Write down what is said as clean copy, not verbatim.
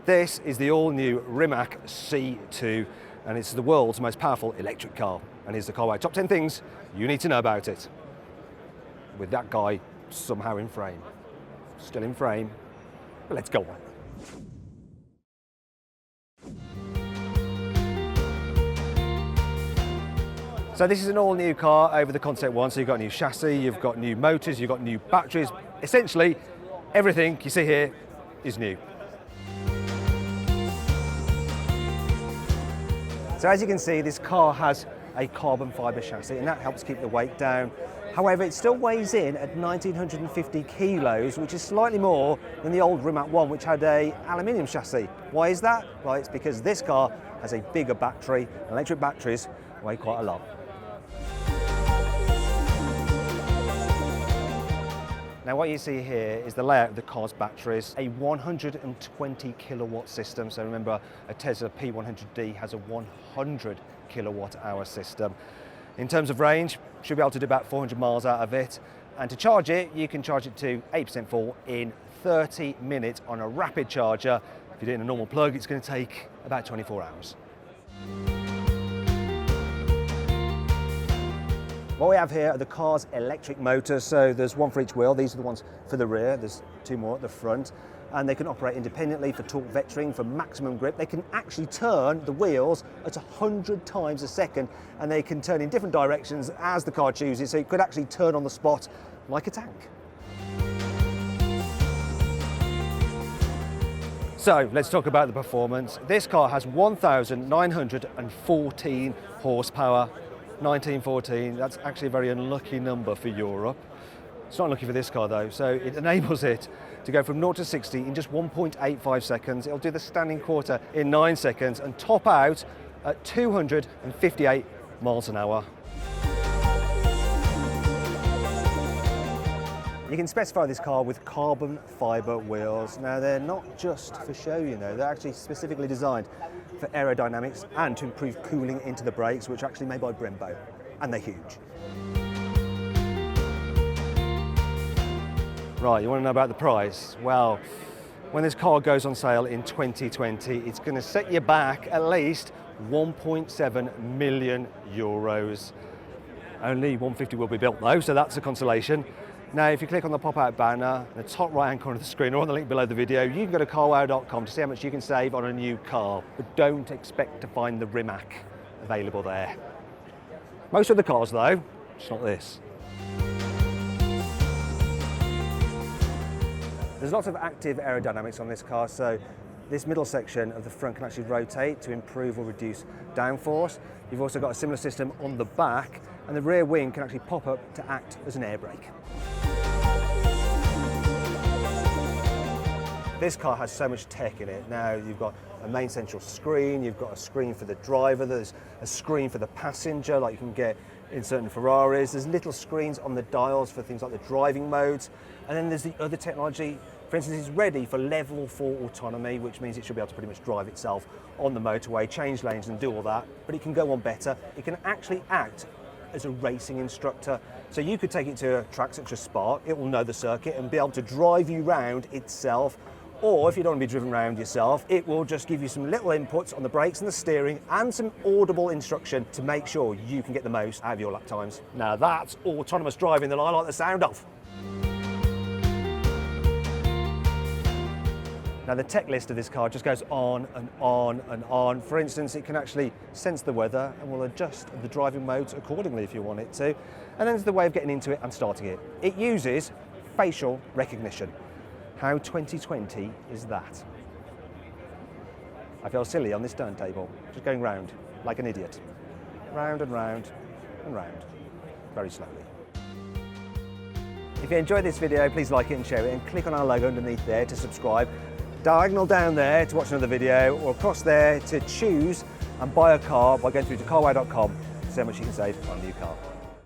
This is the all-new Rimac C Two, and it's the world's most powerful electric car. And here's the carwow top 10 things you need to know about it. With that guy somehow in frame. Still in frame, but let's go on. So this is an all-new car over the Concept 1, so you've got a new chassis, you've got new motors, you've got new batteries. Essentially, everything you see here is new. So as you can see, this car has a carbon fibre chassis, and that helps keep the weight down. However, it still weighs in at 1,950 kilos, which is slightly more than the old Rimac 1, which had an aluminium chassis. Why is that? Well, it's because this car has a bigger battery. Electric batteries weigh quite a lot. Now what you see here is the layout of the car's batteries, a 120 kilowatt system. So remember, a Tesla P100D has a 100 kilowatt hour system. In terms of range, should be able to do about 400 miles out of it. And to charge it, you can charge it to 80% full in 30 minutes on a rapid charger. If you're doing a normal plug, it's going to take about 24 hours. What we have here are the car's electric motors, so there's one for each wheel. These are the ones for the rear, there's two more at the front, and they can operate independently for torque vectoring, for maximum grip. They can actually turn the wheels at 100 times a second, and they can turn in different directions as the car chooses, so it could actually turn on the spot like a tank. So let's talk about the performance. This car has 1,914 horsepower. 1914, that's actually a very unlucky number for Europe. It's not unlucky for this car though, so it enables it to go from 0 to 60 in just 1.85 seconds. It'll do the standing quarter in 9 seconds and top out at 258 miles an hour. You can specify this car with carbon fibre wheels. Now they're not just for show, you know, they're actually specifically designed for aerodynamics and to improve cooling into the brakes, which are actually made by Brembo, and they're huge. Right, you want to know about the price? Well, when this car goes on sale in 2020, it's going to set you back at least 1.7 million euros. Only 150 will be built though, so that's a consolation. Now, if you click on the pop-out banner in the top right-hand corner of the screen or on the link below the video, you can go to carwow.com to see how much you can save on a new car. But don't expect to find the Rimac available there. Most of the cars, though, it's not this. There's lots of active aerodynamics on this car, so this middle section of the front can actually rotate to improve or reduce downforce. You've also got a similar system on the back, and the rear wing can actually pop up to act as an air brake. This car has so much tech in it. Now you've got a main central screen, you've got a screen for the driver, there's a screen for the passenger like you can get in certain Ferraris. There's little screens on the dials for things like the driving modes. And then there's the other technology. For instance, it's ready for level 4 autonomy, which means it should be able to pretty much drive itself on the motorway, change lanes and do all that. But it can go on better. It can actually act as a racing instructor. So you could take it to a track such as Spa, it will know the circuit and be able to drive you round itself. Or if you don't want to be driven around yourself, it will just give you some little inputs on the brakes and the steering and some audible instruction to make sure you can get the most out of your lap times. Now that's autonomous driving that I like the sound of. Now the tech list of this car just goes on and on and on. For instance, it can actually sense the weather and will adjust the driving modes accordingly if you want it to. And then there's the way of getting into it and starting it. It uses facial recognition. How 2020 is that? I feel silly on this turntable, just going round like an idiot. Round and round and round, very slowly. If you enjoyed this video, please like it and share it and click on our logo underneath there to subscribe. Diagonal down there to watch another video, or across there to choose and buy a car by going through to carwow.com to see how much you can save on a new car.